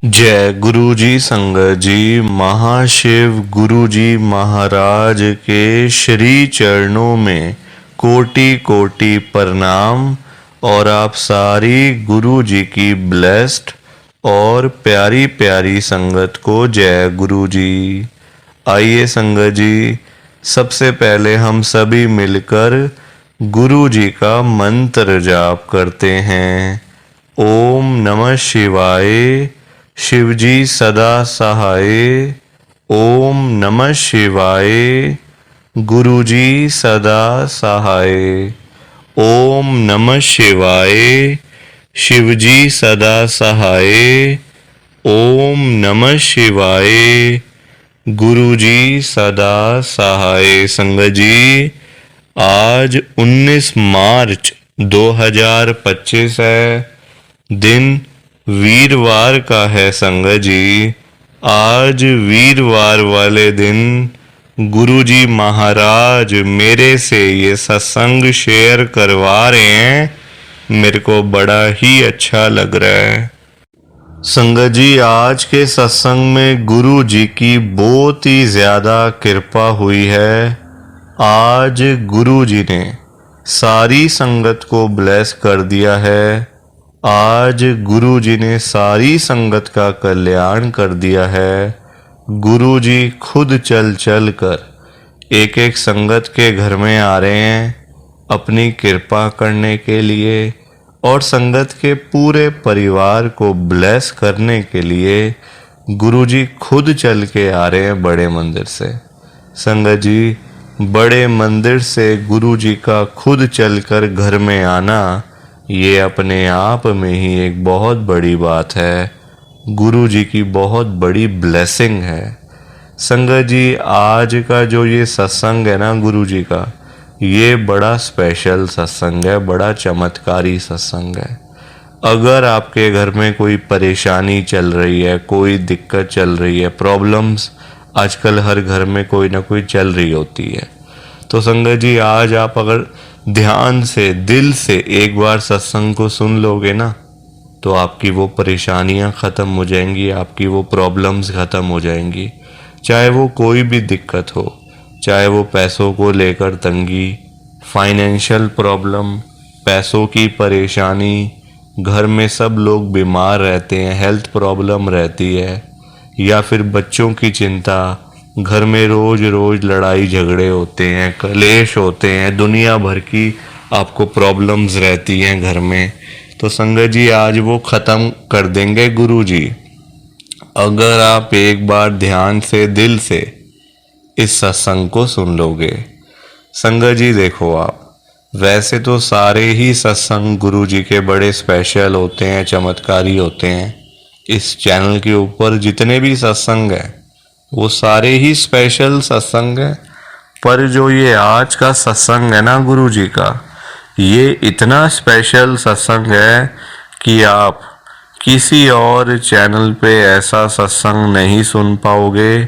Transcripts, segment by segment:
जय गुरु जी संगत जी। महाशिव गुरु जी महाराज के श्री चरणों में कोटि कोटि प्रणाम। और आप सारी गुरु जी की ब्लेस्ड और प्यारी प्यारी संगत को जय गुरु जी। आइए संगत जी, सबसे पहले हम सभी मिलकर गुरु जी का मंत्र जाप करते हैं। ओम नमः शिवाय। शिवजी सदा सहाय। ओम नमः शिवाय। गुरुजी सदा सहाय। ओम नमः शिवाय। शिवजी सदा सहाय। ओम नमः शिवाय। गुरुजी सदा सहाय। संगत जी, आज 19 मार्च 2025 है। दिन वीरवार का है संगत जी। आज वीरवार वाले दिन गुरुजी महाराज मेरे से ये सत्संग शेयर करवा रहे हैं। मेरे को बड़ा ही अच्छा लग रहा है संगत जी। आज के सत्संग में गुरु जी की बहुत ही ज्यादा कृपा हुई है। आज गुरु जी ने सारी संगत को ब्लेस कर दिया है। आज गुरु जी ने सारी संगत का कल्याण कर दिया है। गुरु जी खुद चल चल कर एक एक संगत के घर में आ रहे हैं अपनी कृपा करने के लिए और संगत के पूरे परिवार को ब्लेस करने के लिए। गुरु जी खुद चल के आ रहे हैं बड़े मंदिर से। संगत जी, बड़े मंदिर से गुरु जी का खुद चलकर घर में आना, ये अपने आप में ही एक बहुत बड़ी बात है। गुरु जी की बहुत बड़ी ब्लेसिंग है। संगत जी, आज का जो ये सत्संग है ना गुरु जी का, ये बड़ा स्पेशल सत्संग है, बड़ा चमत्कारी सत्संग है। अगर आपके घर में कोई परेशानी चल रही है, कोई दिक्कत चल रही है, प्रॉब्लम्स आजकल हर घर में कोई ना कोई चल रही होती है, तो संगत जी आज आप अगर ध्यान से दिल से एक बार सत्संग को सुन लोगे ना, तो आपकी वो परेशानियां खत्म हो जाएंगी, आपकी वो प्रॉब्लम्स खत्म हो जाएंगी। चाहे वो कोई भी दिक्कत हो, चाहे वो पैसों को लेकर तंगी, फाइनेंशियल प्रॉब्लम, पैसों की परेशानी, घर में सब लोग बीमार रहते हैं, हेल्थ प्रॉब्लम रहती है, या फिर बच्चों की चिंता, घर में रोज रोज लड़ाई झगड़े होते हैं, कलेश होते हैं, दुनिया भर की आपको प्रॉब्लम्स रहती हैं घर में, तो संगत जी आज वो खत्म कर देंगे गुरु जी, अगर आप एक बार ध्यान से दिल से इस सत्संग को सुन लोगे। संगत जी देखो, आप वैसे तो सारे ही सत्संग गुरु जी के बड़े स्पेशल होते हैं, चमत्कारी होते हैं। इस चैनल के ऊपर जितने भी सत्संग हैं वो सारे ही स्पेशल सत्संग हैं, पर जो ये आज का सत्संग है ना गुरु जी का, ये इतना स्पेशल सत्संग है कि आप किसी और चैनल पे ऐसा सत्संग नहीं सुन पाओगे,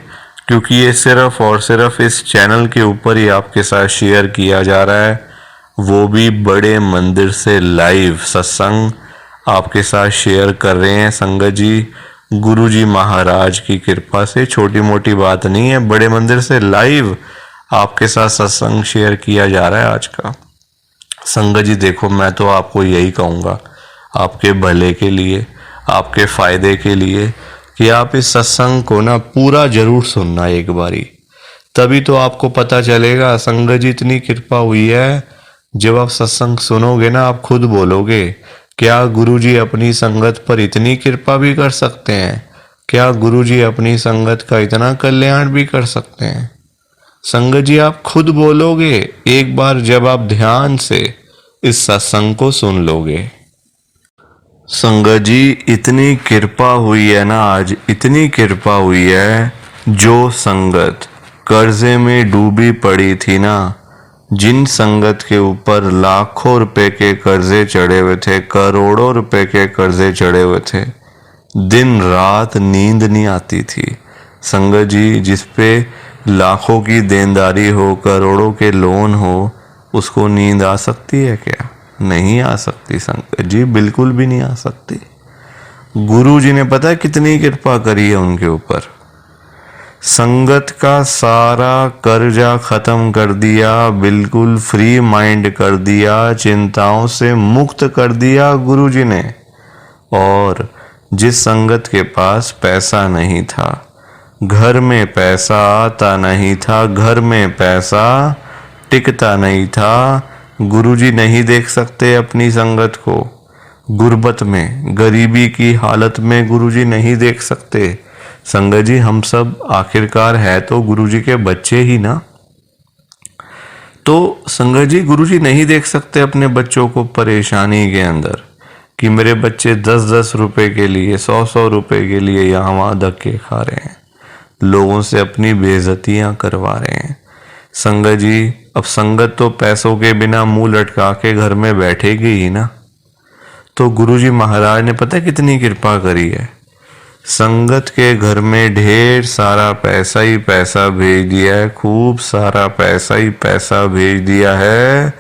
क्योंकि ये सिर्फ और सिर्फ इस चैनल के ऊपर ही आपके साथ शेयर किया जा रहा है, वो भी बड़े मंदिर से लाइव सत्संग आपके साथ शेयर कर रहे हैं संगत जी। गुरु जी महाराज की कृपा से, छोटी मोटी बात नहीं है, बड़े मंदिर से लाइव आपके साथ सत्संग शेयर किया जा रहा है आज का। संगत जी देखो, मैं तो आपको यही कहूँगा, आपके भले के लिए, आपके फायदे के लिए, कि आप इस सत्संग को ना पूरा जरूर सुनना एक बारी, तभी तो आपको पता चलेगा। संगत जी इतनी कृपा हुई है, जब आप सत्संग सुनोगे ना आप खुद बोलोगे, क्या गुरुजी अपनी संगत पर इतनी कृपा भी कर सकते हैं? क्या गुरुजी अपनी संगत का इतना कल्याण भी कर सकते हैं? संगत जी आप खुद बोलोगे एक बार जब आप ध्यान से इस सत्संग को सुन लोगे। संगत जी इतनी कृपा हुई है ना, आज इतनी कृपा हुई है, जो संगत कर्जे में डूबी पड़ी थी ना, जिन संगत के ऊपर लाखों रुपए के कर्जे चढ़े हुए थे, करोड़ों रुपए के कर्जे चढ़े हुए थे, दिन रात नींद नहीं आती थी। संगत जी जिस पे लाखों की देनदारी हो, करोड़ों के लोन हो, उसको नींद आ सकती है क्या? नहीं आ सकती संगत जी, बिल्कुल भी नहीं आ सकती। गुरु जी ने पता है कितनी कृपा करी है उनके ऊपर। संगत का सारा कर्जा खत्म कर दिया, बिल्कुल फ्री माइंड कर दिया, चिंताओं से मुक्त कर दिया गुरु जी ने। और जिस संगत के पास पैसा नहीं था, घर में पैसा आता नहीं था, घर में पैसा टिकता नहीं था, गुरुजी नहीं देख सकते अपनी संगत को। गुर्बत में, गरीबी की हालत में गुरुजी नहीं देख सकते। संगत जी, हम सब आखिरकार है तो गुरुजी के बच्चे ही ना। तो संगत जी, गुरुजी नहीं देख सकते अपने बच्चों को परेशानी के अंदर कि मेरे बच्चे 10-10 रुपए के लिए, 100-100 रुपए के लिए यहाँ वहाँ धक्के खा रहे हैं, लोगों से अपनी बेइज्जतियां करवा रहे हैं। संगत जी, अब संगत तो पैसों के बिना मुंह लटका के घर में बैठेगी ही ना। तो गुरुजी महाराज ने पता है कितनी कृपा करी है, संगत के घर में ढेर सारा पैसा ही पैसा भेज दिया है, खूब सारा पैसा ही पैसा भेज दिया है।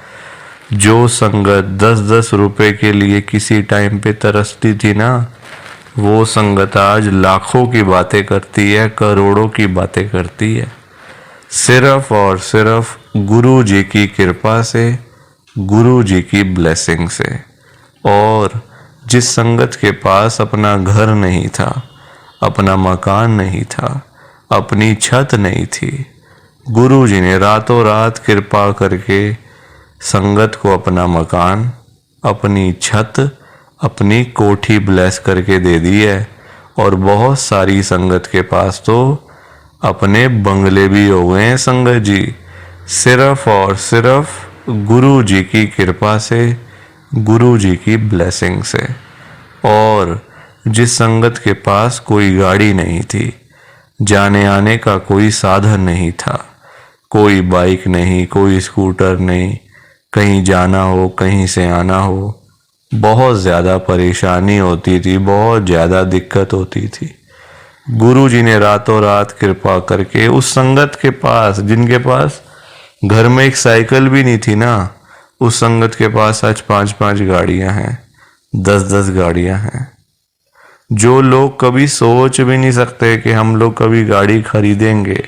जो संगत 10-10 रुपए के लिए किसी टाइम पे तरसती थी ना, वो संगत आज लाखों की बातें करती है, करोड़ों की बातें करती है, सिर्फ और सिर्फ गुरु जी की कृपा से, गुरु जी की ब्लेसिंग से। और जिस संगत के पास अपना घर नहीं था, अपना मकान नहीं था, अपनी छत नहीं थी, गुरु जी ने रातों रात कृपा करके संगत को अपना मकान, अपनी छत, अपनी कोठी ब्लेस करके दे दी है। और बहुत सारी संगत के पास तो अपने बंगले भी हो गए हैं संगत जी, सिर्फ और सिर्फ गुरु जी की कृपा से, गुरु जी की ब्लेसिंग से। और जिस संगत के पास कोई गाड़ी नहीं थी, जाने आने का कोई साधन नहीं था, कोई बाइक नहीं, कोई स्कूटर नहीं, कहीं जाना हो, कहीं से आना हो, बहुत ज़्यादा परेशानी होती थी, बहुत ज़्यादा दिक्कत होती थी, गुरु जी ने रातों रात कृपा करके उस संगत के पास, जिनके पास घर में एक साइकिल भी नहीं थी ना, उस संगत के पास आज 5-5 गाड़ियां हैं, 10-10 गाड़ियां हैं। जो लोग कभी सोच भी नहीं सकते कि हम लोग कभी गाड़ी खरीदेंगे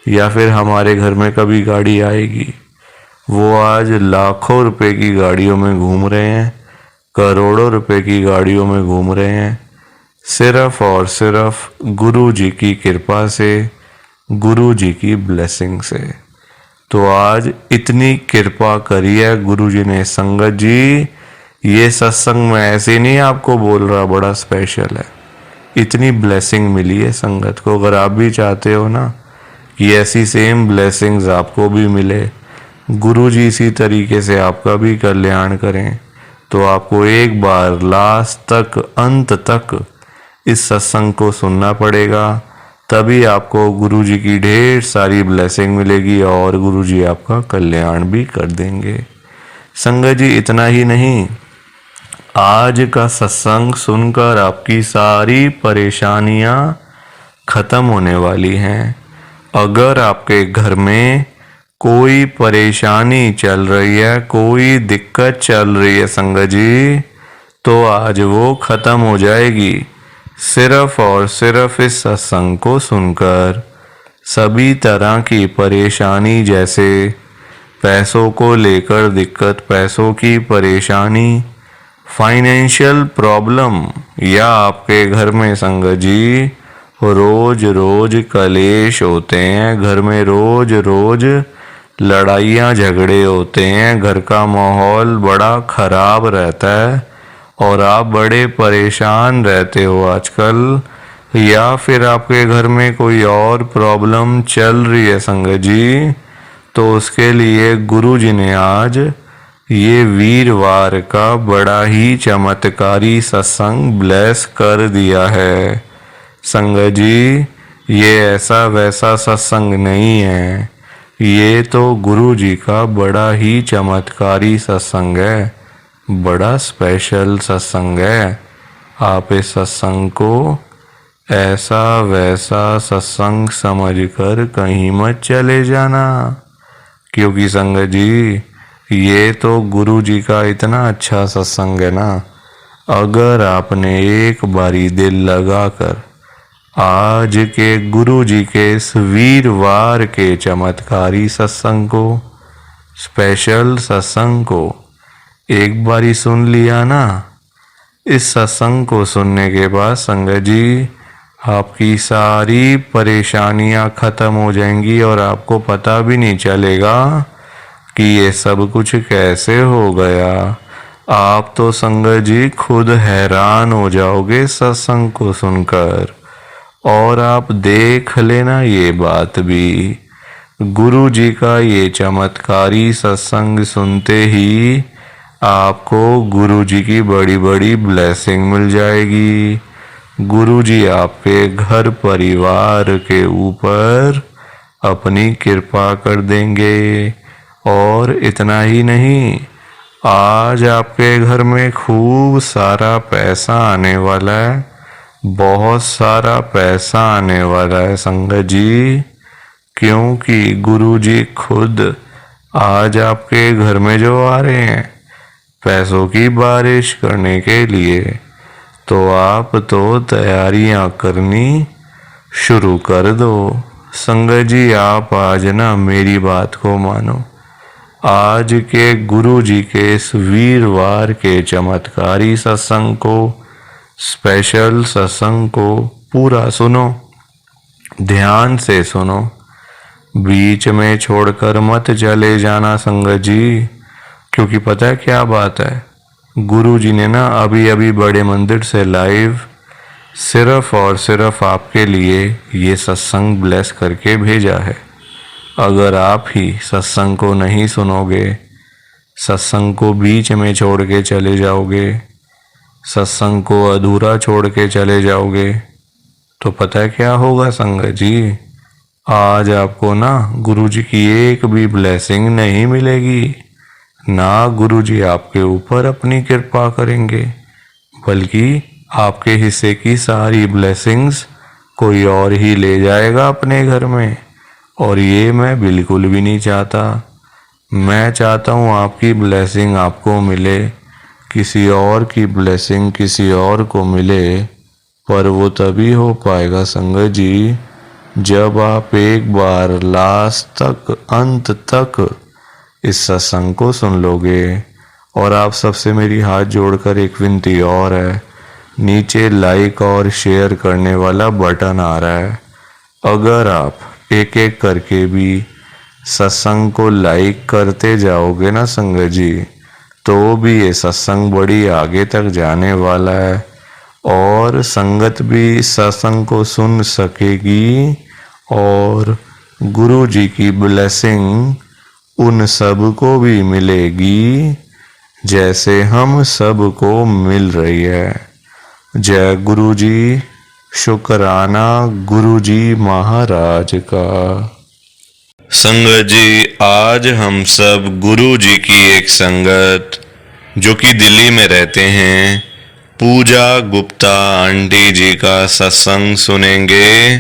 या फिर हमारे घर में कभी गाड़ी आएगी, वो आज लाखों रुपए की गाड़ियों में घूम रहे हैं, करोड़ों रुपए की गाड़ियों में घूम रहे हैं, सिर्फ और सिर्फ गुरु जी की कृपा से, गुरु जी की ब्लेसिंग से। तो आज इतनी कृपा करी है गुरु जी ने। संगत जी, ये सत्संग में ऐसे नहीं आपको बोल रहा, बड़ा स्पेशल है, इतनी ब्लेसिंग मिली है संगत को। अगर आप भी चाहते हो ना कि ऐसी सेम ब्लेसिंग्स आपको भी मिले, गुरु जी इसी तरीके से आपका भी कल्याण करें, तो आपको एक बार लास्ट तक, अंत तक इस सत्संग को सुनना पड़ेगा, तभी आपको गुरु जी की ढेर सारी ब्लेसिंग मिलेगी और गुरु जी आपका कल्याण भी कर देंगे। संगत जी, इतना ही नहीं, आज का सत्संग सुनकर आपकी सारी परेशानियां खत्म होने वाली हैं। अगर आपके घर में कोई परेशानी चल रही है, कोई दिक्कत चल रही है संगत जी, तो आज वो खत्म हो जाएगी, सिर्फ और सिर्फ इस सत्संग को सुनकर। सभी तरह की परेशानी, जैसे पैसों को लेकर दिक्कत, पैसों की परेशानी, फाइनेंशियल प्रॉब्लम, या आपके घर में संगत जी रोज रोज कलेश होते हैं, घर में रोज रोज लड़ाइयाँ झगड़े होते हैं, घर का माहौल बड़ा खराब रहता है और आप बड़े परेशान रहते हो आजकल, या फिर आपके घर में कोई और प्रॉब्लम चल रही है संगत जी, तो उसके लिए गुरु जी ने आज ये वीरवार का बड़ा ही चमत्कारी सत्संग ब्लेस कर दिया है। संगत जी, ये ऐसा वैसा सत्संग नहीं है, ये तो गुरु जी का बड़ा ही चमत्कारी सत्संग है, बड़ा स्पेशल सत्संग है। आप इस सत्संग को ऐसा वैसा सत्संग समझकर कहीं मत चले जाना, क्योंकि संगत जी ये तो गुरु जी का इतना अच्छा सत्संग है ना, अगर आपने एक बारी दिल लगाकर आज के गुरु जी के इस वीरवार के चमत्कारी सत्संग को, स्पेशल सत्संग को एक बारी सुन लिया ना, इस सत्संग को सुनने के बाद संगत जी आपकी सारी परेशानियां खत्म हो जाएंगी और आपको पता भी नहीं चलेगा कि ये सब कुछ कैसे हो गया। आप तो संगत जी खुद हैरान हो जाओगे सत्संग को सुनकर। और आप देख लेना ये बात भी, गुरु जी का ये चमत्कारी सत्संग सुनते ही आपको गुरु जी की बड़ी बड़ी ब्लेसिंग मिल जाएगी। गुरु जी आपके घर परिवार के ऊपर अपनी कृपा कर देंगे। और इतना ही नहीं, आज आपके घर में खूब सारा पैसा आने वाला है, बहुत सारा पैसा आने वाला है संगत जी, क्योंकि गुरु जी खुद आज आपके घर में जो आ रहे हैं पैसों की बारिश करने के लिए। तो आप तो तैयारियां करनी शुरू कर दो। संगत जी आप आज ना मेरी बात को मानो, आज के गुरु जी के इस वीरवार के चमत्कारी सत्संग को, स्पेशल सत्संग को पूरा सुनो, ध्यान से सुनो, बीच में छोड़कर मत चले जाना संगत जी। क्योंकि पता है क्या बात है, गुरु जी ने ना अभी अभी बड़े मंदिर से लाइव सिर्फ और सिर्फ आपके लिए ये सत्संग ब्लेस करके भेजा है। अगर आप ही सत्संग को नहीं सुनोगे, सत्संग को बीच में छोड़ के चले जाओगे, सत्संग को अधूरा छोड़ के चले जाओगे, तो पता है क्या होगा संगत जी, आज आपको ना गुरु जी की एक भी ब्लेसिंग नहीं मिलेगी। ना गुरु जी आपके ऊपर अपनी कृपा करेंगे, बल्कि आपके हिस्से की सारी ब्लेसिंग्स कोई और ही ले जाएगा अपने घर में। और ये मैं बिल्कुल भी नहीं चाहता। मैं चाहता हूँ आपकी ब्लेसिंग आपको मिले, किसी और की ब्लेसिंग किसी और को मिले, पर वो तभी हो पाएगा संगत जी जब आप एक बार लास्ट तक, अंत तक इस सत्संग को सुन लोगे। और आप सबसे मेरी हाथ जोड़कर एक विनती और है, नीचे लाइक और शेयर करने वाला बटन आ रहा है, अगर आप एक एक करके भी सत्संग को लाइक करते जाओगे ना संगत जी, तो भी ये सत्संग बड़ी आगे तक जाने वाला है और संगत भी सत्संग को सुन सकेगी और गुरु जी की ब्लेसिंग उन सब को भी मिलेगी जैसे हम सब को मिल रही है। जय गुरु जी, शुक्राना गुरु जी महाराज का। संगत जी आज हम सब गुरु जी की एक संगत जो कि दिल्ली में रहते हैं, पूजा गुप्ता आंटी जी का सत्संग सुनेंगे।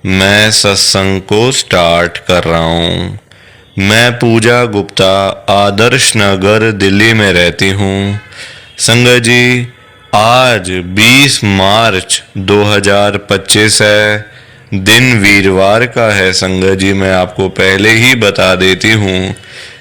मैं सत्संग को स्टार्ट कर रहा हूँ। मैं पूजा गुप्ता आदर्श नगर दिल्ली में रहती हूँ। संगत जी आज 20 मार्च 2025 है, दिन वीरवार का है। संगत जी मैं आपको पहले ही बता देती हूँ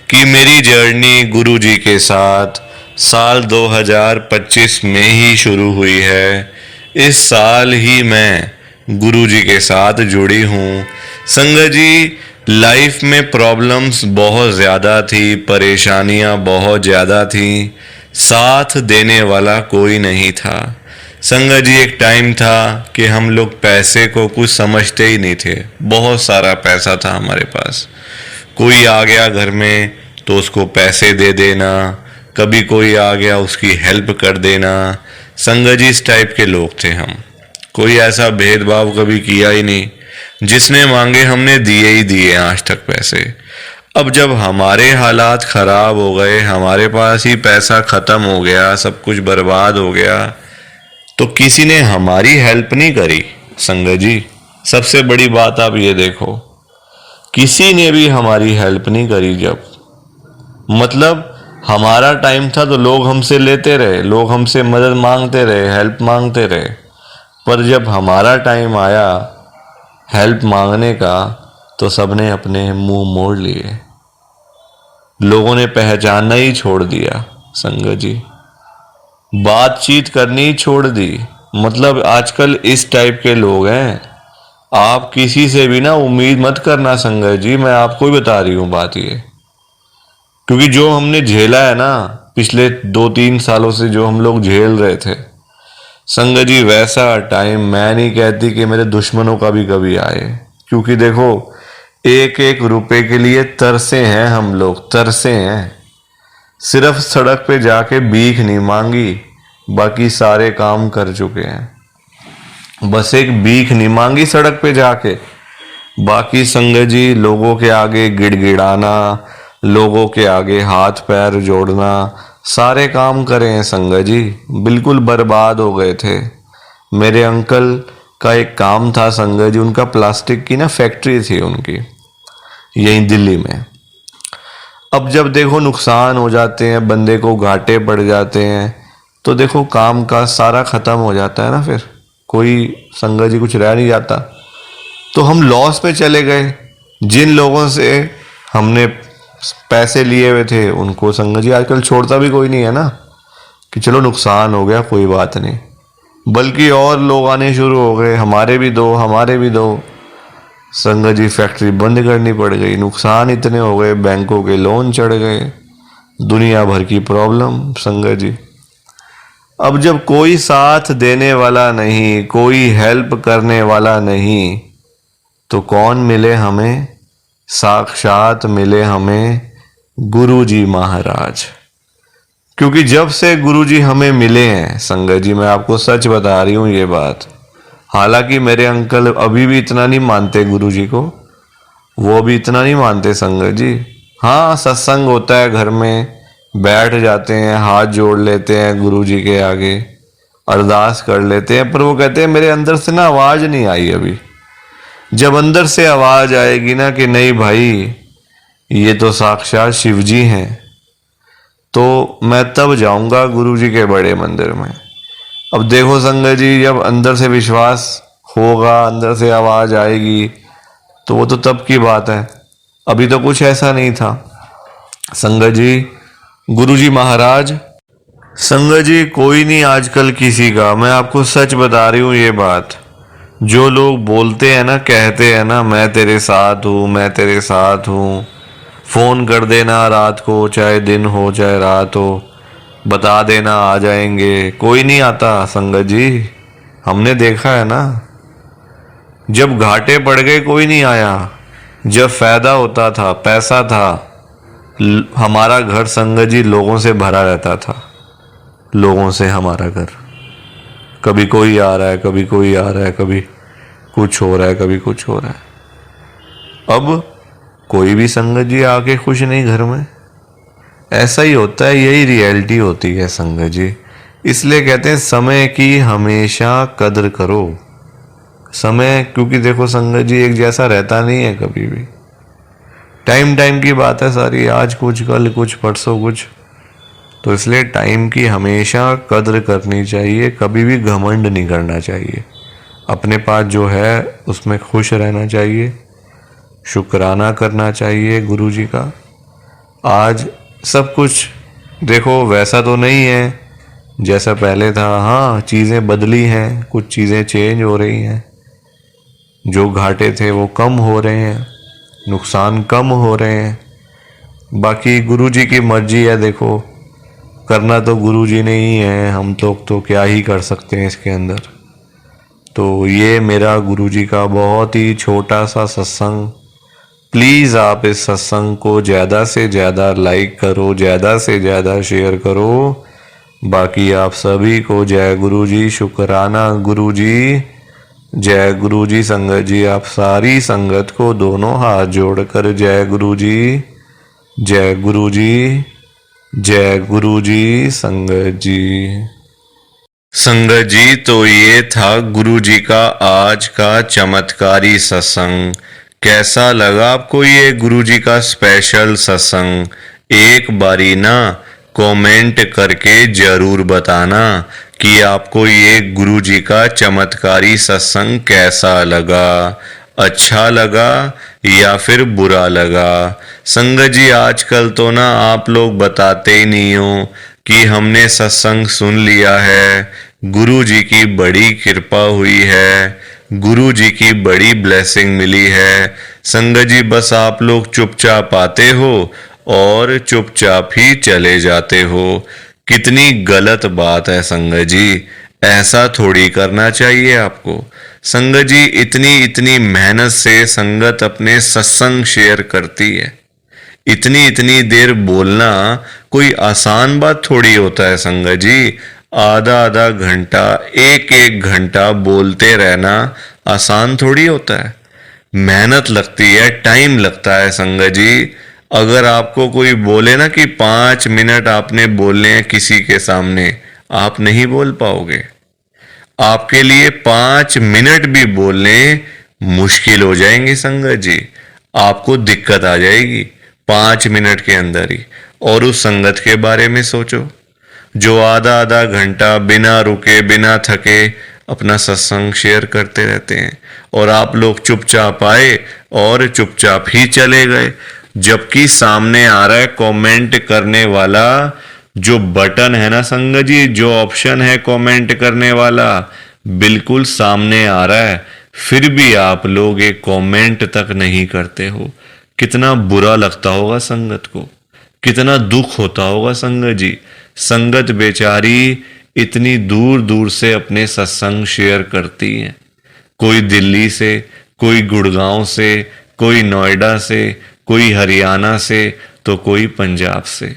कि मेरी जर्नी गुरु जी के साथ साल 2025 में ही शुरू हुई है। इस साल ही मैं गुरु जी के साथ जुड़ी हूँ। संगत जी लाइफ में प्रॉब्लम्स बहुत ज़्यादा थी, परेशानियाँ बहुत ज़्यादा थी, साथ देने वाला कोई नहीं था। संगत जी एक टाइम था कि हम लोग पैसे को कुछ समझते ही नहीं थे। बहुत सारा पैसा था हमारे पास, कोई आ गया घर में तो उसको पैसे दे देना, कभी कोई आ गया उसकी हेल्प कर देना। संगत जी इस टाइप के लोग थे हम, कोई ऐसा भेदभाव कभी किया ही नहीं, जिसने मांगे हमने दिए ही दिए आज तक पैसे। अब जब हमारे हालात खराब हो गए, हमारे पास ही पैसा खत्म हो गया, सब कुछ बर्बाद हो गया, तो किसी ने हमारी हेल्प नहीं करी। संगत जी सबसे बड़ी बात आप ये देखो, किसी ने भी हमारी हेल्प नहीं करी। जब मतलब हमारा टाइम था तो लोग हमसे लेते रहे, लोग हमसे मदद मांगते रहे, हेल्प मांगते रहे। पर जब हमारा टाइम आया हेल्प मांगने का तो सबने अपने मुंह मोड़ लिए, लोगों ने पहचानना ही छोड़ दिया संगत जी, बातचीत करनी ही छोड़ दी। मतलब आजकल इस टाइप के लोग हैं, आप किसी से भी ना उम्मीद मत करना संगत जी, मैं आपको ही बता रही हूँ बात ये। क्योंकि जो हमने झेला है ना पिछले 2-3 सालों से, जो हम लोग झेल रहे थे संगत जी, वैसा टाइम मैं नहीं कहती कि मेरे दुश्मनों का भी कभी आए। क्योंकि देखो, एक एक रुपए के लिए तरसे हैं हम लोग, तरसे हैं। सिर्फ सड़क पे जाके भीख नहीं मांगी, बाकी सारे काम कर चुके हैं। बस एक भीख नहीं मांगी सड़क पे जाके, बाकी संगत जी लोगों के आगे गिड़गिड़ाना, लोगों के आगे हाथ पैर जोड़ना, सारे काम करे हैं संगत जी। बिल्कुल बर्बाद हो गए थे। मेरे अंकल का एक काम था संगत जी, उनका प्लास्टिक की ना फैक्ट्री थी उनकी, यहीं दिल्ली में। अब जब देखो नुकसान हो जाते हैं, बंदे को घाटे पड़ जाते हैं, तो देखो काम का सारा खत्म हो जाता है ना, फिर कोई संगत जी कुछ रह नहीं जाता। तो हम लॉस पे चले गए। जिन लोगों से हमने पैसे लिए हुए थे उनको संगत जी आजकल छोड़ता भी कोई नहीं है ना, कि चलो नुकसान हो गया कोई बात नहीं, बल्कि और लोग आने शुरू हो गए, हमारे भी दो, हमारे भी दो। संगत जी फैक्ट्री बंद करनी पड़ गई, नुकसान इतने हो गए, बैंकों के लोन चढ़ गए, दुनिया भर की प्रॉब्लम संगत जी। अब जब कोई साथ देने वाला नहीं, कोई हेल्प करने वाला नहीं, तो कौन मिले हमें? साक्षात मिले हमें गुरुजी महाराज। क्योंकि जब से गुरुजी हमें मिले हैं संगत जी, मैं आपको सच बता रही हूँ ये बात, हालांकि मेरे अंकल अभी भी इतना नहीं मानते गुरुजी को, वो भी इतना नहीं मानते संगत जी। हाँ, सत्संग होता है घर में, बैठ जाते हैं, हाथ जोड़ लेते हैं गुरुजी के आगे, अरदास कर लेते हैं, पर वो कहते हैं मेरे अंदर से ना आवाज नहीं आई अभी। जब अंदर से आवाज आएगी ना कि नहीं भाई ये तो साक्षात शिव जी हैं, तो मैं तब जाऊंगा गुरुजी के बड़े मंदिर में। अब देखो संगत जी, जब अंदर से विश्वास होगा, अंदर से आवाज आएगी, तो वो तो तब की बात है, अभी तो कुछ ऐसा नहीं था संगत जी। गुरुजी महाराज, संगत जी कोई नहीं आजकल किसी का, मैं आपको सच बता रही हूँ ये बात। जो लोग बोलते हैं ना, कहते हैं ना मैं तेरे साथ हूँ, मैं तेरे साथ हूँ, फोन कर देना रात को, चाहे दिन हो चाहे रात हो, बता देना आ जाएंगे, कोई नहीं आता संगत जी। हमने देखा है ना, जब घाटे पड़ गए कोई नहीं आया, जब फायदा होता था, पैसा था, हमारा घर संगत जी लोगों से भरा रहता था, लोगों से हमारा घर। कभी कोई आ रहा है, कभी कोई आ रहा है, कभी कुछ हो रहा है, कभी कुछ हो रहा है। अब कोई भी संगत जी आके खुश नहीं घर में। ऐसा ही होता है, यही रियलिटी होती है संगत जी। इसलिए कहते हैं समय की हमेशा कदर करो। समय, क्योंकि देखो संगत जी एक जैसा रहता नहीं है कभी भी, टाइम टाइम की बात है सारी, आज कुछ कल कुछ परसों कुछ। तो इसलिए टाइम की हमेशा कदर करनी चाहिए, कभी भी घमंड नहीं करना चाहिए, अपने पास जो है उसमें खुश रहना चाहिए, शुक्राना करना चाहिए गुरुजी का। आज सब कुछ देखो वैसा तो नहीं है जैसा पहले था, हाँ चीज़ें बदली हैं, कुछ चीज़ें चेंज हो रही हैं, जो घाटे थे वो कम हो रहे हैं, नुकसान कम हो रहे हैं। बाकी गुरुजी की मर्जी है, देखो करना तो गुरुजी ने ही है, हम लोग तो क्या ही कर सकते हैं इसके अंदर। तो ये मेरा गुरुजी का बहुत ही छोटा सा सत्संग। प्लीज़ आप इस सत्संग को ज़्यादा से ज़्यादा लाइक करो, ज़्यादा से ज़्यादा शेयर करो। बाकी आप सभी को जय गुरुजी, शुक्राना गुरुजी, जय गुरुजी। संगत जी आप सारी संगत को दोनों हाथ जोड़कर जय गुरुजी, जय गुरुजी, जय गुरुजी। संगत जी, संगत जी तो ये था गुरुजी का आज का चमत्कारी सत्संग। कैसा लगा आपको ये गुरुजी का स्पेशल सत्संग? एक बारी ना कमेंट करके जरूर बताना कि आपको ये गुरु जी का चमत्कारी सत्संग कैसा लगा, अच्छा लगा या फिर बुरा लगा। संगत जी आजकल तो ना आप लोग बताते ही नहीं हो कि हमने सत्संग सुन लिया है, गुरु जी की बड़ी कृपा हुई है, गुरु जी की बड़ी ब्लेसिंग मिली है। संगत जी बस आप लोग चुपचाप आते हो और चुपचाप ही चले जाते हो। कितनी गलत बात है संगत जी, ऐसा थोड़ी करना चाहिए आपको। संगत जी इतनी इतनी मेहनत से संगत अपने सत्संग शेयर करती है, इतनी इतनी देर बोलना कोई आसान बात थोड़ी होता है संगत जी। आधा आधा घंटा, एक एक घंटा बोलते रहना आसान थोड़ी होता है, मेहनत लगती है, टाइम लगता है संगत जी। अगर आपको कोई बोले ना कि 5 मिनट आपने बोलने हैं किसी के सामने, आप नहीं बोल पाओगे। आपके लिए 5 मिनट भी बोलने मुश्किल हो जाएंगे संगत जी, आपको दिक्कत आ जाएगी 5 मिनट के अंदर ही। और उस संगत के बारे में सोचो जो आधा आधा घंटा बिना रुके बिना थके अपना सत्संग शेयर करते रहते हैं, और आप लोग चुपचाप आए और चुपचाप ही चले गए। जबकि सामने आ रहा है कमेंट करने वाला जो बटन है ना संगत जी, जो ऑप्शन है कमेंट करने वाला, बिल्कुल सामने आ रहा है, फिर भी आप लोग एक कमेंट तक नहीं करते हो। कितना बुरा लगता होगा संगत को, कितना दुख होता होगा संगत जी। संगत बेचारी इतनी दूर दूर से अपने सत्संग शेयर करती है, कोई दिल्ली से, कोई गुड़गांव से, कोई नोएडा से, कोई हरियाणा से, तो कोई पंजाब से।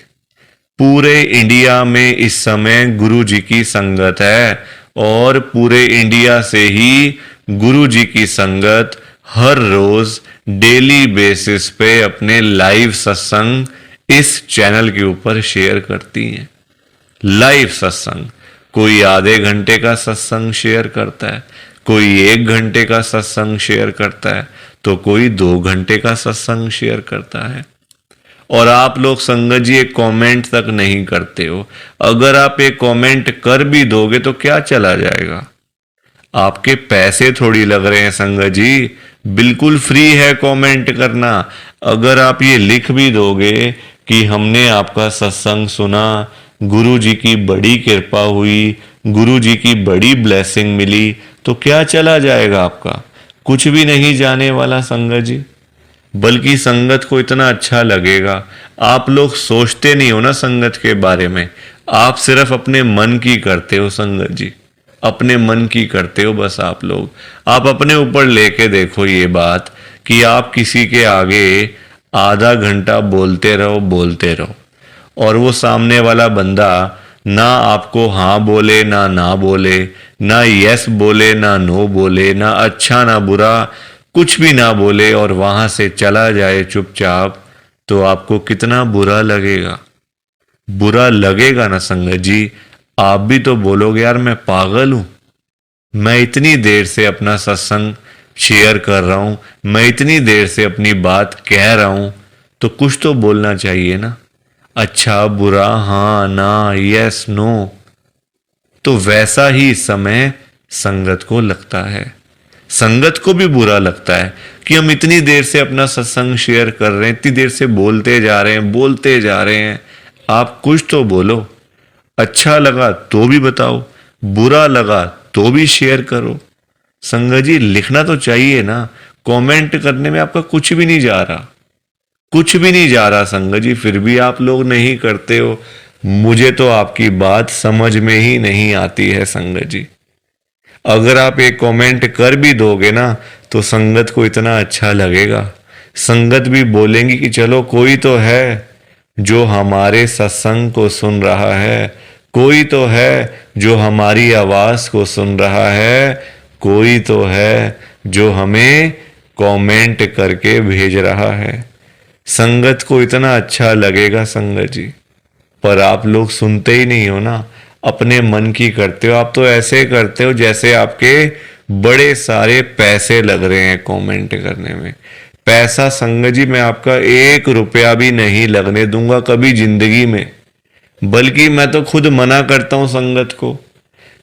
पूरे इंडिया में इस समय गुरु जी की संगत है, और पूरे इंडिया से ही गुरु जी की संगत हर रोज डेली बेसिस पे अपने लाइव सत्संग इस चैनल के ऊपर शेयर करती हैं। लाइव सत्संग, कोई आधे घंटे का सत्संग शेयर करता है, कोई 1 घंटे का सत्संग शेयर करता है, तो कोई 2 घंटे का सत्संग शेयर करता है। और आप लोग संगत जी एक कमेंट तक नहीं करते हो। अगर आप एक कमेंट कर भी दोगे तो क्या चला जाएगा, आपके पैसे थोड़ी लग रहे हैं संगत जी, बिल्कुल फ्री है कमेंट करना। अगर आप ये लिख भी दोगे कि हमने आपका सत्संग सुना, गुरु जी की बड़ी कृपा हुई, गुरु जी की बड़ी ब्लेसिंग मिली, तो क्या चला जाएगा आपका, कुछ भी नहीं जाने वाला संगत जी। बल्कि संगत को इतना अच्छा लगेगा। आप लोग सोचते नहीं हो ना संगत के बारे में, आप सिर्फ अपने मन की करते हो संगत जी, अपने मन की करते हो बस आप लोग। आप अपने ऊपर लेके देखो ये बात कि आप किसी के आगे आधा घंटा बोलते रहो, और वो सामने वाला बंदा ना आपको हाँ बोले ना बोले, ना यस बोले ना नो बोले, ना अच्छा ना बुरा, कुछ भी ना बोले, और वहां से चला जाए चुपचाप, तो आपको कितना बुरा लगेगा। बुरा लगेगा ना संगत जी। आप भी तो बोलोगे यार मैं पागल हूं, मैं इतनी देर से अपना सत्संग शेयर कर रहा हूं, मैं इतनी देर से अपनी बात कह रहा हूं, तो कुछ तो बोलना चाहिए ना, अच्छा बुरा, हाँ ना, यस नो। तो वैसा ही इस समय संगत को लगता है। संगत को भी बुरा लगता है कि हम इतनी देर से अपना सत्संग शेयर कर रहे हैं, इतनी देर से बोलते जा रहे हैं। आप कुछ तो बोलो, अच्छा लगा तो भी बताओ, बुरा लगा तो भी शेयर करो। संगत जी लिखना तो चाहिए ना, कमेंट करने में आपका कुछ भी नहीं जा रहा, कुछ भी नहीं जा रहा संगत जी, फिर भी आप लोग नहीं करते हो। मुझे तो आपकी बात समझ में ही नहीं आती है संगत जी। अगर आप एक कमेंट कर भी दोगे ना तो संगत को इतना अच्छा लगेगा, संगत भी बोलेंगी कि चलो कोई तो है जो हमारे सत्संग को सुन रहा है, कोई तो है जो हमारी आवाज को सुन रहा है, कोई तो है जो हमें कमेंट करके भेज रहा है। संगत को इतना अच्छा लगेगा संगत जी, पर आप लोग सुनते ही नहीं हो ना, अपने मन की करते हो। आप तो ऐसे करते हो जैसे आपके बड़े सारे पैसे लग रहे हैं कमेंट करने में। पैसा संगत जी मैं आपका 1 रुपया भी नहीं लगने दूंगा कभी जिंदगी में। बल्कि मैं तो खुद मना करता हूं संगत को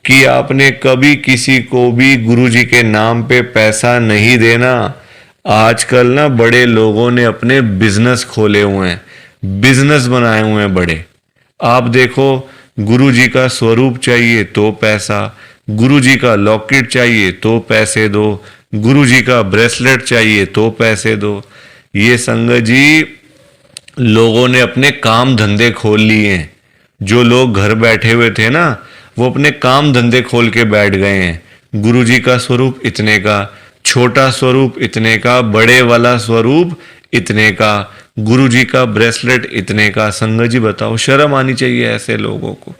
कि आपने कभी किसी को भी गुरुजी के नाम पे पैसा नहीं देना। आजकल ना बड़े लोगों ने अपने बिजनेस खोले हुए हैं, बिजनेस बनाए हुए हैं बड़े। आप देखो, गुरुजी का स्वरूप चाहिए तो पैसा, गुरुजी का लॉकेट चाहिए तो पैसे दो, गुरुजी का ब्रेसलेट चाहिए तो पैसे दो। ये संगत जी, लोगों ने अपने काम धंधे खोल लिए हैं। जो लोग घर बैठे हुए थे ना, वो अपने काम धंधे खोल के बैठ गए हैं। गुरुजी का स्वरूप इतने का, छोटा स्वरूप इतने का, बड़े वाला स्वरूप इतने का, गुरुजी का ब्रेसलेट इतने का। संगत जी बताओ, शर्म आनी चाहिए ऐसे लोगों को।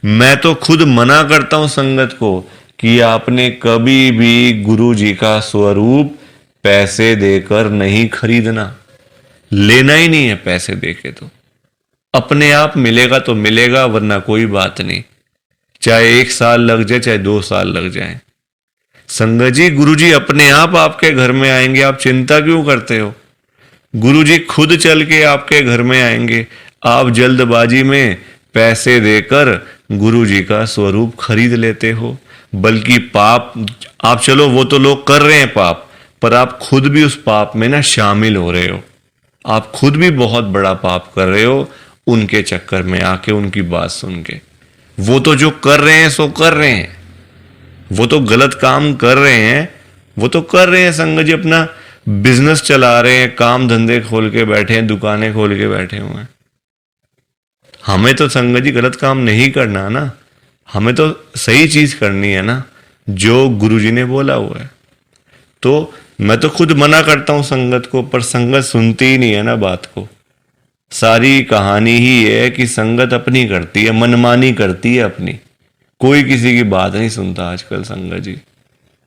मैं तो खुद मना करता हूं संगत को कि आपने कभी भी गुरुजी का स्वरूप पैसे देकर नहीं खरीदना। लेना ही नहीं है पैसे देके। तो अपने आप मिलेगा तो मिलेगा, वरना कोई बात नहीं। चाहे 1 साल लग जाए, चाहे 2 साल लग जाए। संगत जी, गुरुजी अपने आप आपके घर में आएंगे, आप चिंता क्यों करते हो? गुरुजी खुद चल के आपके घर में आएंगे। आप जल्दबाजी में पैसे देकर गुरुजी का स्वरूप खरीद लेते हो। बल्कि पाप, आप चलो वो तो लोग कर रहे हैं पाप, पर आप खुद भी उस पाप में ना शामिल हो रहे हो। आप खुद भी बहुत बड़ा पाप कर रहे हो उनके चक्कर में आके, उनकी बात सुन के। वो तो जो कर रहे हैं सो कर रहे हैं, वो तो गलत काम कर रहे हैं, वो तो कर रहे हैं संगत जी, अपना बिजनेस चला रहे हैं, काम धंधे खोल के बैठे हैं, दुकानें खोल के बैठे हुए हैं। हमें तो संगत जी गलत काम नहीं करना ना, हमें तो सही चीज करनी है ना, जो गुरुजी ने बोला हुआ है। तो मैं तो खुद मना करता हूं संगत को, पर संगत सुनती ही नहीं है ना बात को। सारी कहानी ही है कि संगत अपनी करती है, मनमानी करती है अपनी। कोई किसी की बात नहीं सुनता आजकल संगत जी,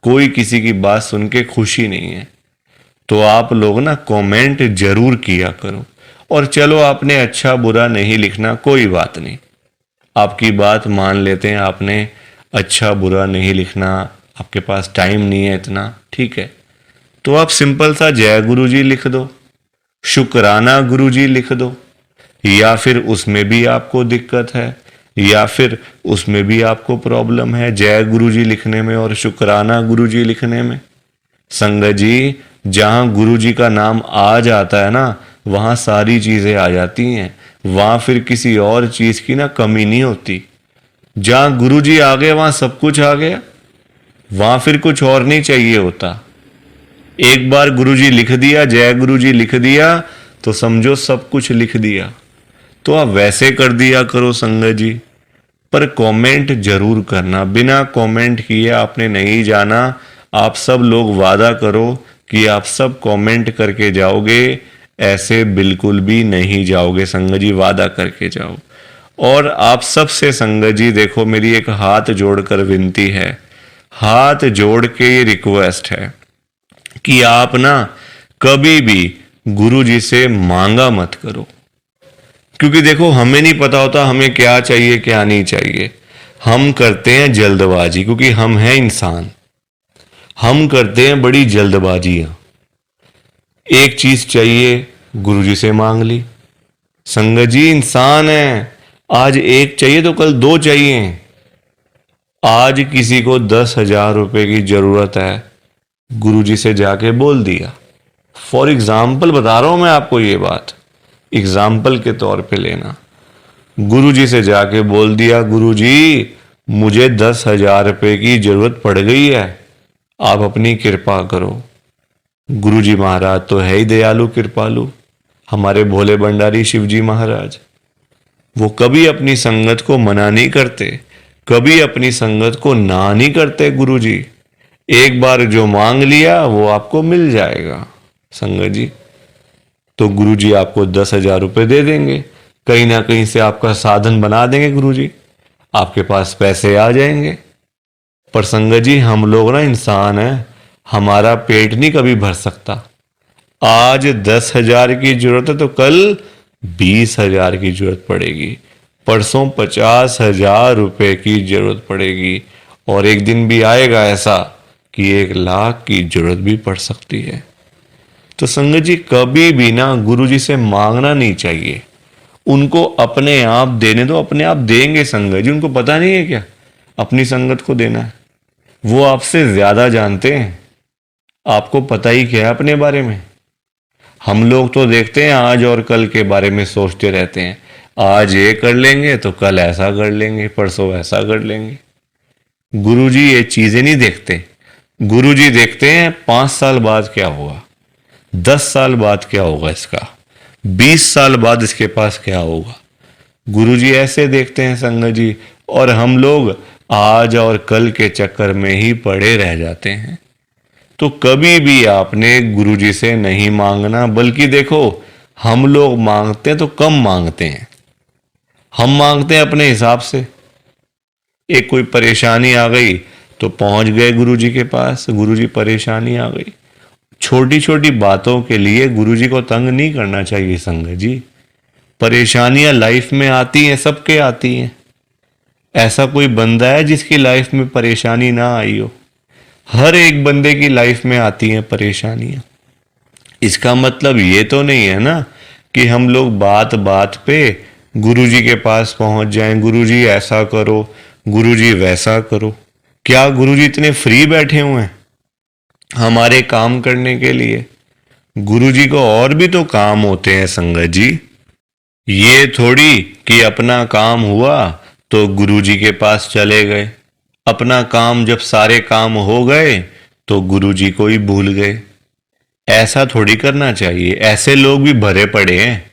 कोई किसी की बात सुन के खुशी नहीं है। तो आप लोग ना कमेंट जरूर किया करो। और चलो, आपने अच्छा बुरा नहीं लिखना, कोई बात नहीं, आपकी बात मान लेते हैं। आपने अच्छा बुरा नहीं लिखना, आपके पास टाइम नहीं है इतना, ठीक है। तो आप सिंपल सा जय गुरु जी लिख दो, शुक्राना गुरु जी लिख दो। या फिर उसमें भी आपको दिक्कत है, या फिर उसमें भी आपको प्रॉब्लम है जय गुरु जी लिखने में और शुक्राना गुरु जी लिखने में। संगत जी, जहां गुरु जी का नाम आ जाता है ना, वहां सारी चीजें आ जाती हैं। वहां फिर किसी और चीज की ना कमी नहीं होती। जहां गुरु जी आ गए वहां सब कुछ आ गया, वहां फिर कुछ और नहीं चाहिए होता। एक बार गुरुजी लिख दिया, जय गुरुजी लिख दिया, तो समझो सब कुछ लिख दिया। तो आप वैसे कर दिया करो संगत जी, पर कमेंट जरूर करना। बिना कमेंट किए आपने नहीं जाना। आप सब लोग वादा करो कि आप सब कमेंट करके जाओगे, ऐसे बिल्कुल भी नहीं जाओगे संगत जी, वादा करके जाओ। और आप सबसे संगत जी देखो, मेरी एक हाथ जोड़कर विनती है, हाथ जोड़ के ये रिक्वेस्ट है कि आप ना कभी भी गुरु जी से मांगा मत करो। क्योंकि देखो, हमें नहीं पता होता हमें क्या चाहिए क्या नहीं चाहिए। हम करते हैं जल्दबाजी, क्योंकि हम हैं इंसान, हम करते हैं बड़ी जल्दबाजियां। एक चीज चाहिए, गुरु जी से मांग ली। संगत जी, इंसान है, आज एक चाहिए तो कल 2 चाहिए। आज किसी को 10,000 रुपए की जरूरत है, गुरुजी से जाके बोल दिया। फॉर एग्जाम्पल बता रहा हूं मैं आपको, ये बात एग्जाम्पल के तौर पे लेना। गुरुजी से जाके बोल दिया, गुरुजी मुझे 10,000 रुपए की जरूरत पड़ गई है, आप अपनी कृपा करो। गुरुजी महाराज तो है ही दयालु कृपालु, हमारे भोले भंडारी शिवजी महाराज। वो कभी अपनी संगत को मना नहीं करते, कभी अपनी संगत को ना नहीं करते गुरुजी। एक बार जो मांग लिया वो आपको मिल जाएगा संगत जी। तो गुरुजी आपको 10,000 रुपए दे देंगे, कहीं ना कहीं से आपका साधन बना देंगे गुरुजी, आपके पास पैसे आ जाएंगे। पर संगत जी, हम लोग ना इंसान हैं, हमारा पेट नहीं कभी भर सकता। आज 10,000 की जरूरत है तो कल 20,000 की जरूरत पड़ेगी, परसों 50,000 रुपए की जरूरत पड़ेगी, और एक दिन भी आएगा ऐसा कि 1,00,000 की जरूरत भी पड़ सकती है। तो संगत जी, कभी भी ना गुरु जी से मांगना नहीं चाहिए, उनको अपने आप देने दो, अपने आप देंगे संगत जी। उनको पता नहीं है क्या अपनी संगत को देना है? वो आपसे ज्यादा जानते हैं। आपको पता ही क्या है अपने बारे में? हम लोग तो देखते हैं आज और कल के बारे में सोचते रहते हैं। आज ये कर लेंगे तो कल ऐसा कर लेंगे, परसों ऐसा कर लेंगे। गुरुजी ये चीजें नहीं देखते। गुरुजी देखते हैं 5 साल बाद क्या होगा, 10 साल बाद क्या होगा इसका, 20 साल बाद इसके पास क्या होगा। गुरुजी ऐसे देखते हैं संगत जी। और हम लोग आज और कल के चक्कर में ही पड़े रह जाते हैं। तो कभी भी आपने गुरुजी से नहीं मांगना, बल्कि देखो हम लोग मांगते हैं तो कम मांगते हैं। हम मांगते हैं अपने हिसाब से। एक कोई परेशानी आ गई तो पहुंच गए गुरुजी के पास, गुरुजी परेशानी आ गई। छोटी छोटी बातों के लिए गुरुजी को तंग नहीं करना चाहिए संगत जी। परेशानियां लाइफ में आती हैं, सबके आती हैं। ऐसा कोई बंदा है जिसकी लाइफ में परेशानी ना आई हो? हर एक बंदे की लाइफ में आती हैं परेशानियां। इसका मतलब ये तो नहीं है ना कि हम लोग बात बात पे गुरुजी के पास पहुंच जाएं, गुरुजी ऐसा करो, गुरुजी वैसा करो। क्या गुरुजी इतने फ्री बैठे हुए हैं हमारे काम करने के लिए? गुरुजी को और भी तो काम होते हैं संगत जी। ये थोड़ी कि अपना काम हुआ तो गुरुजी के पास चले गए, अपना काम जब सारे काम हो गए तो गुरुजी को ही भूल गए। ऐसा थोड़ी करना चाहिए। ऐसे लोग भी भरे पड़े हैं।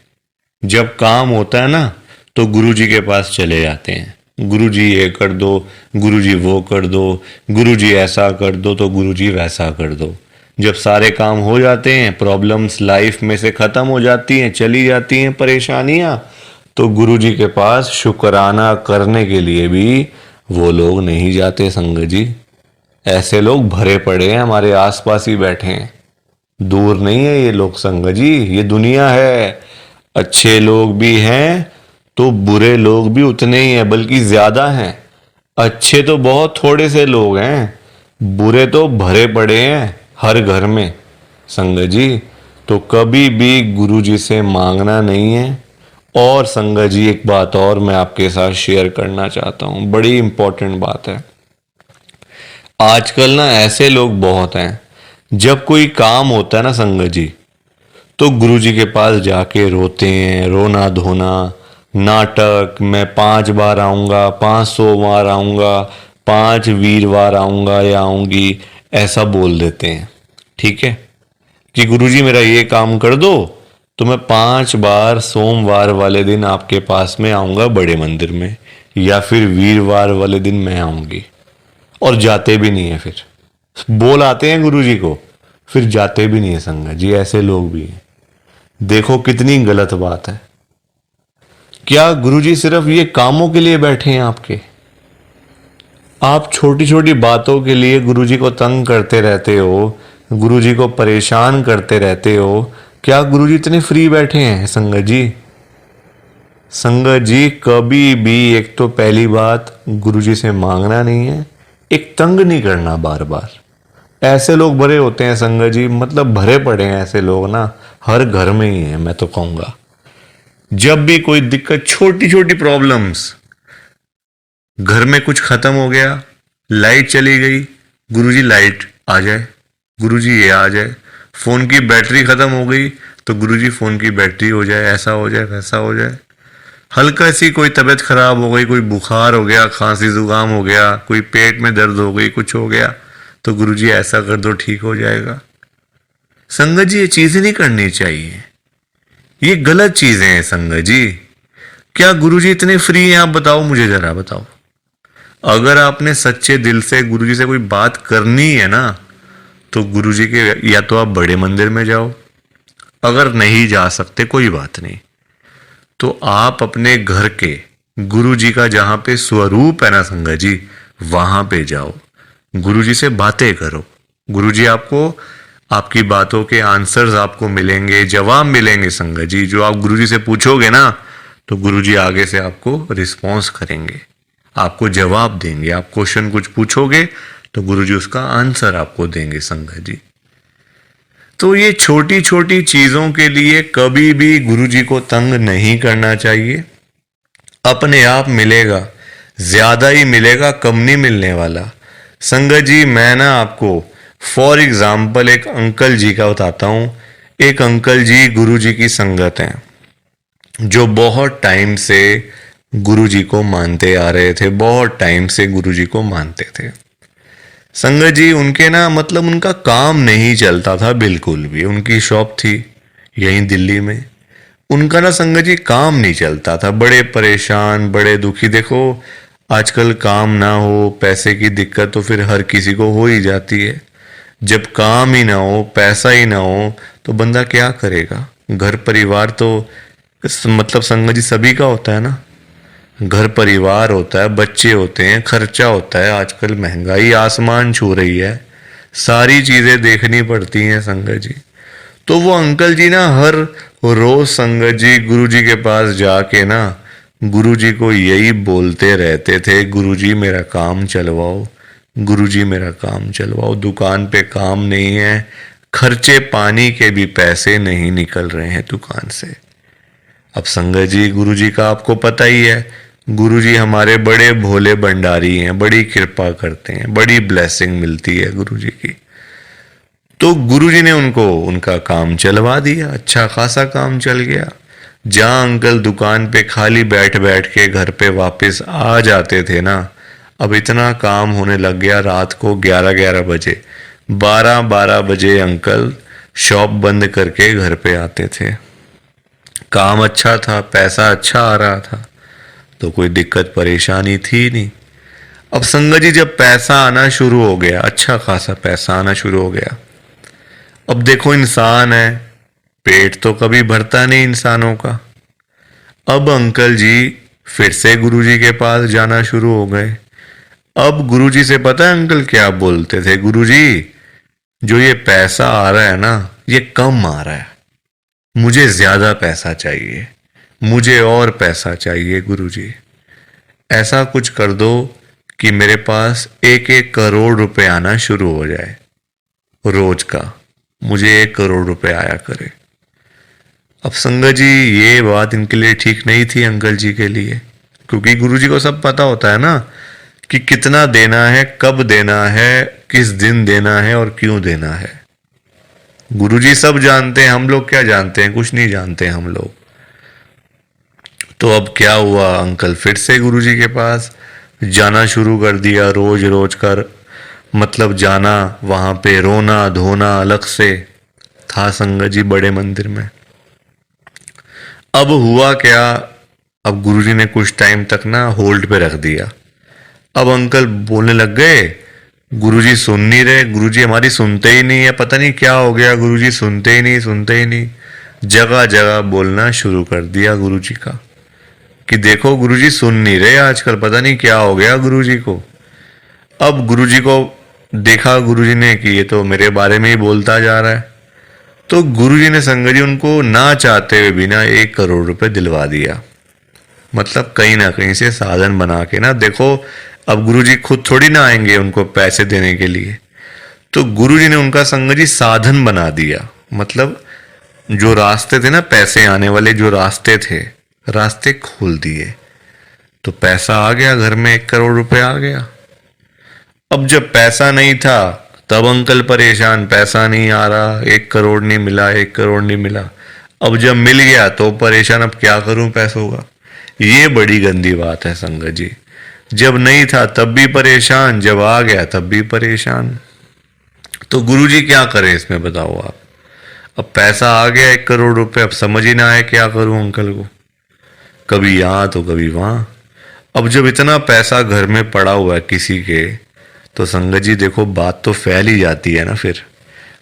जब काम होता है ना तो गुरुजी के पास चले जाते हैं, गुरुजी ये कर दो, गुरुजी वो कर दो, गुरुजी ऐसा कर दो तो गुरुजी वैसा कर दो। जब सारे काम हो जाते हैं, प्रॉब्लम्स लाइफ में से खत्म हो जाती हैं, चली जाती हैं परेशानियां, तो गुरुजी के पास शुक्राना करने के लिए भी वो लोग नहीं जाते संगत जी। ऐसे लोग भरे पड़े हैं, हमारे आसपास ही बैठे हैं। दूर नहीं है ये लोग संगत जी। ये दुनिया है। अच्छे लोग भी हैं तो बुरे लोग भी उतने ही हैं, बल्कि ज्यादा हैं। अच्छे तो बहुत थोड़े से लोग हैं, बुरे तो भरे पड़े हैं हर घर में संगत जी। तो कभी भी गुरुजी से मांगना नहीं है। और संगत जी एक बात और मैं आपके साथ शेयर करना चाहता हूं, बड़ी इंपॉर्टेंट बात है। आजकल ना ऐसे लोग बहुत हैं, जब कोई काम होता है ना संगत जी, तो गुरुजी के पास जाके रोते हैं, रोना धोना, नाटक, मैं 5 बार आऊंगा, 500 बार आऊंगा, 5 वीरवार आऊंगा या आऊंगी, ऐसा बोल देते हैं। ठीक है कि गुरुजी मेरा ये काम कर दो तो मैं 5 बार सोमवार वाले दिन आपके पास में आऊंगा बड़े मंदिर में, या फिर वीरवार वाले दिन मैं आऊंगी। और जाते भी नहीं है। फिर बोल आते हैं गुरुजी को, फिर जाते भी नहीं है संगत जी। ऐसे लोग भी हैं। देखो कितनी गलत बात है। क्या गुरुजी सिर्फ ये कामों के लिए बैठे हैं आपके? आप छोटी छोटी बातों के लिए गुरुजी को तंग करते रहते हो, गुरुजी को परेशान करते रहते हो। क्या गुरुजी इतने फ्री बैठे हैं संगत जी? संगत जी कभी भी, एक तो पहली बात गुरुजी से मांगना नहीं है, एक तंग नहीं करना बार बार। ऐसे लोग भरे होते हैं संगत जी, मतलब भरे पड़े हैं ऐसे लोग ना, हर घर में ही है मैं तो कहूंगा। जब भी कोई दिक्कत, छोटी छोटी प्रॉब्लम्स, घर में कुछ खत्म हो गया, लाइट चली गई, गुरुजी लाइट आ जाए, गुरुजी ये आ जाए। फोन की बैटरी खत्म हो गई तो गुरुजी फोन की बैटरी हो जाए, ऐसा हो जाए, वैसा हो जाए। हल्का सी कोई तबीयत खराब हो गई, कोई बुखार हो गया, खांसी जुकाम हो गया, कोई पेट में दर्द हो गई, कुछ हो गया, तो गुरुजी ऐसा कर दो ठीक हो जाएगा। संगत जी ये चीजें नहीं करनी चाहिए, ये गलत चीजें हैं संगत जी। क्या गुरुजी इतने फ्री हैं? आप बताओ, मुझे जरा बताओ। अगर आपने सच्चे दिल से गुरुजी से कोई बात करनी है ना, तो गुरुजी के या तो आप बड़े मंदिर में जाओ, अगर नहीं जा सकते कोई बात नहीं, तो आप अपने घर के गुरुजी का जहां पे स्वरूप है ना संगत जी, वहां पे जाओ, गुरुजी से बातें करो। गुरुजी आपको, आपकी बातों के आंसर्स आपको मिलेंगे, जवाब मिलेंगे संगत जी। जो आप गुरुजी से पूछोगे ना तो गुरुजी आगे से आपको रिस्पॉन्स करेंगे, आपको जवाब देंगे। आप क्वेश्चन कुछ पूछोगे तो गुरुजी उसका आंसर आपको देंगे संगत जी। तो ये छोटी छोटी चीजों के लिए कभी भी गुरुजी को तंग नहीं करना चाहिए। अपने आप मिलेगा, ज्यादा ही मिलेगा, कम नहीं मिलने वाला। संगत जी, मैं ना आपको फॉर एग्जाम्पल एक अंकल जी का बताता हूँ। एक अंकल जी गुरुजी की संगत हैं, जो बहुत टाइम से गुरुजी को मानते आ रहे थे, बहुत टाइम से गुरुजी को मानते थे। संगत जी, उनके ना मतलब उनका काम नहीं चलता था बिल्कुल भी। उनकी शॉप थी यहीं दिल्ली में, उनका ना संगत जी काम नहीं चलता था। बड़े परेशान, बड़े दुखी। देखो आजकल काम ना हो, पैसे की दिक्कत तो फिर हर किसी को हो ही जाती है। जब काम ही ना हो, पैसा ही ना हो, तो बंदा क्या करेगा। घर परिवार तो मतलब संगत जी सभी का होता है ना। घर परिवार होता है, बच्चे होते हैं, खर्चा होता है। आजकल महंगाई आसमान छू रही है, सारी चीजें देखनी पड़ती हैं संगत जी। तो वो अंकल जी ना हर रोज संगत जी गुरुजी के पास जाके ना गुरुजी को यही बोलते रहते थे, गुरुजी मेरा काम चलवाओ, गुरुजी मेरा काम चलवाओ। दुकान पे काम नहीं है, खर्चे पानी के भी पैसे नहीं निकल रहे हैं दुकान से। अब संगत जी गुरुजी का आपको पता ही है, गुरुजी हमारे बड़े भोले भंडारी हैं, बड़ी कृपा करते हैं, बड़ी ब्लेसिंग मिलती है गुरुजी की। तो गुरुजी ने उनको उनका काम चलवा दिया, अच्छा खासा काम चल गया। जहां अंकल दुकान पे खाली बैठ बैठ के घर पे वापस आ जाते थे ना, अब इतना काम होने लग गया, रात को 11-11 बजे, 12-12 बजे अंकल शॉप बंद करके घर पे आते थे। काम अच्छा था, पैसा अच्छा आ रहा था, तो कोई दिक्कत परेशानी थी नहीं। अब संगत जी जब पैसा आना शुरू हो गया, अच्छा खासा पैसा आना शुरू हो गया, अब देखो इंसान है, पेट तो कभी भरता नहीं इंसानों का। अब अंकल जी फिर से गुरुजी के पास जाना शुरू हो गए। अब गुरुजी से पता है अंकल क्या बोलते थे, गुरुजी जो ये पैसा आ रहा है ना, ये कम आ रहा है, मुझे ज्यादा पैसा चाहिए, मुझे और पैसा चाहिए गुरुजी। ऐसा कुछ कर दो कि मेरे पास 1-1 करोड़ रुपए आना शुरू हो जाए रोज का, मुझे 1 करोड़ रुपए आया करे। अब संगत जी ये बात इनके लिए ठीक नहीं थी अंकल जी के लिए, क्योंकि गुरुजी को सब पता होता है ना कि कितना देना है, कब देना है, किस दिन देना है और क्यों देना है। गुरुजी सब जानते हैं, हम लोग क्या जानते हैं, कुछ नहीं जानते हम लोग। तो अब क्या हुआ, अंकल फिर से गुरुजी के पास जाना शुरू कर दिया, रोज रोज कर मतलब जाना, वहां पे रोना धोना अलग से था संगत जी बड़े मंदिर में। अब हुआ क्या, अब गुरुजी ने कुछ टाइम तक ना होल्ड पे रख दिया। अब अंकल बोलने लग गए, गुरुजी सुन नहीं रहे, गुरुजी हमारी सुनते ही नहीं है, पता नहीं क्या हो गया, गुरुजी सुनते ही नहीं, सुनते ही नहीं। जगह जगह बोलना शुरू कर दिया गुरुजी का कि देखो गुरुजी सुन नहीं रहे आजकल, पता नहीं क्या हो गया गुरुजी को। अब गुरुजी को देखा गुरुजी ने कि ये तो मेरे बारे में ही बोलता जा रहा है, तो गुरुजी ने संगत जी उनको ना चाहते हुए भी ना 1 करोड़ रुपए दिलवा दिया। मतलब कहीं ना कहीं से साधन बना के ना, देखो अब गुरुजी खुद थोड़ी ना आएंगे उनको पैसे देने के लिए, तो गुरुजी ने उनका संगत जी साधन बना दिया। मतलब जो रास्ते थे ना पैसे आने वाले, जो रास्ते थे, रास्ते खोल दिए, तो पैसा आ गया घर में, 1 करोड़ रुपए आ गया। अब जब पैसा नहीं था तब अंकल परेशान, पैसा नहीं आ रहा, 1 करोड़ नहीं मिला, 1 करोड़ नहीं मिला। अब जब मिल गया तो परेशान, अब क्या करूं पैसों का। ये बड़ी गंदी बात है संगत जी। जब नहीं था तब भी परेशान, जब आ गया तब भी परेशान। तो गुरुजी क्या करें इसमें बताओ आप। अब पैसा आ गया 1 करोड़ रुपए, अब समझ ही ना आए क्या करूं अंकल को, कभी यहां तो कभी वहां। अब जब इतना पैसा घर में पड़ा हुआ है किसी के, तो संगत जी देखो बात तो फैल ही जाती है ना फिर,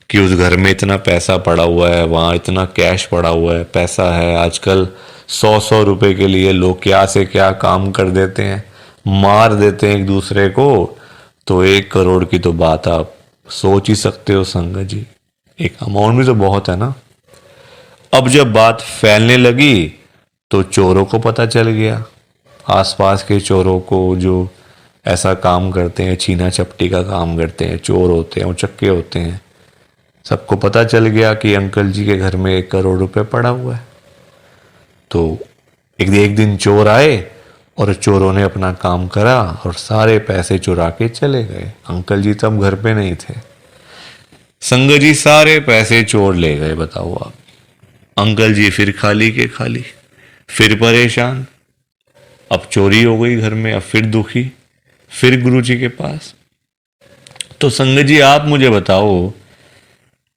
कि उस घर में इतना पैसा पड़ा हुआ है, वहां इतना कैश पड़ा हुआ है, पैसा है। आजकल 100-100 रुपए के लिए लोग क्या से क्या काम कर देते हैं, मार देते हैं एक दूसरे को। तो 1 करोड़ की तो बात आप सोच ही सकते हो संगत जी, एक अमाउंट भी तो बहुत है ना। अब जब बात फैलने लगी तो चोरों को पता चल गया, आसपास के चोरों को, जो ऐसा काम करते हैं, छीना चपटी का काम करते हैं, चोर होते हैं, उचक्के होते हैं, सबको पता चल गया कि अंकल जी के घर में 1 करोड़ रुपए पड़ा हुआ है। तो एक दिन चोर आए और चोरों ने अपना काम करा और सारे पैसे चुरा के चले गए। अंकल जी तब घर पे नहीं थे। संगत जी सारे पैसे चोर ले गए। बताओ आप। अंकल जी फिर खाली के खाली, फिर परेशान। अब चोरी हो गई घर में, अब फिर दुखी, फिर गुरुजी के पास। तो संगत जी आप मुझे बताओ,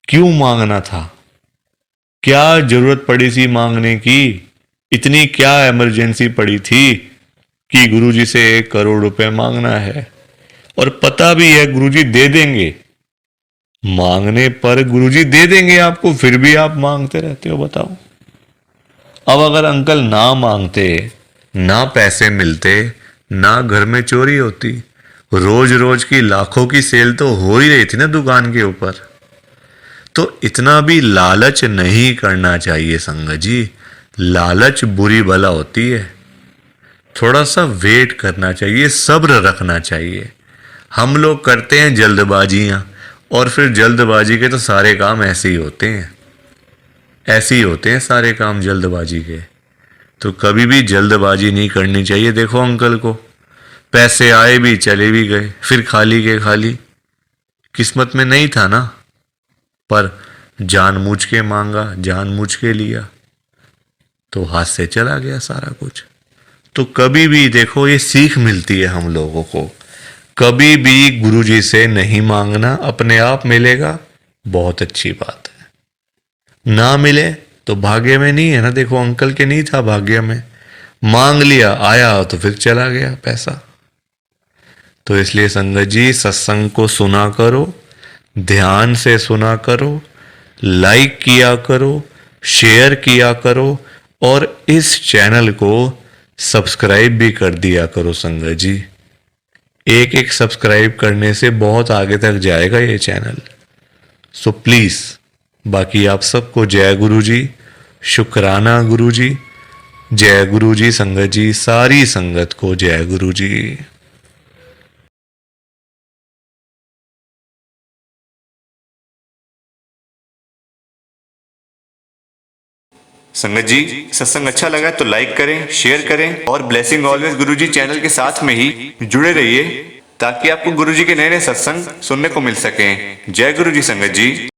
क्यों मांगना था? क्या जरूरत पड़ी थी मांगने की? इतनी क्या इमरजेंसी पड़ी थी कि गुरुजी से 1 करोड़ रुपए मांगना है? और पता भी है गुरुजी दे देंगे, मांगने पर गुरुजी दे देंगे आपको, फिर भी आप मांगते रहते हो। बताओ। अब अगर अंकल ना मांगते, ना पैसे मिलते, ना घर में चोरी होती, रोज रोज की लाखों की सेल तो हो ही रही थी ना दुकान के ऊपर। तो इतना भी लालच नहीं करना चाहिए संगत जी। लालच बुरी बला होती है। थोड़ा सा वेट करना चाहिए, सब्र रखना चाहिए। हम लोग करते हैं जल्दबाजियां, और फिर जल्दबाजी के तो सारे काम ऐसे ही होते हैं। ऐसे ही होते हैं सारे काम जल्दबाजी के। तो कभी भी जल्दबाजी नहीं करनी चाहिए। देखो अंकल को पैसे आए भी चले भी गए, फिर खाली के खाली। किस्मत में नहीं था ना, पर जानबूझ के मांगा, जानबूझ के लिया, तो हाथ से चला गया सारा कुछ। तो कभी भी देखो, ये सीख मिलती है हम लोगों को। कभी भी गुरुजी से नहीं मांगना, अपने आप मिलेगा, बहुत अच्छी बात है। ना मिले तो भाग्य में नहीं है ना। देखो अंकल के नहीं था भाग्य में, मांग लिया, आया तो फिर चला गया पैसा। तो इसलिए संगत जी, सत्संग को सुना करो, ध्यान से सुना करो, लाइक किया करो, शेयर किया करो, और इस चैनल को सब्सक्राइब भी कर दिया करो संगत जी। एक एक सब्सक्राइब करने से बहुत आगे तक जाएगा ये चैनल। सो प्लीज, बाकी आप सबको जय गुरु जी, शुक्राना गुरु जी, जय गुरु जी संगत जी, सारी संगत को जय गुरु जी। संगत जी, सत्संग अच्छा लगा तो लाइक करें, शेयर करें, और ब्लेसिंग ऑलवेज गुरुजी चैनल के साथ में ही जुड़े रहिए, ताकि आपको गुरुजी के नए नए सत्संग सुनने को मिल सकें। जय गुरु जी संगत जी।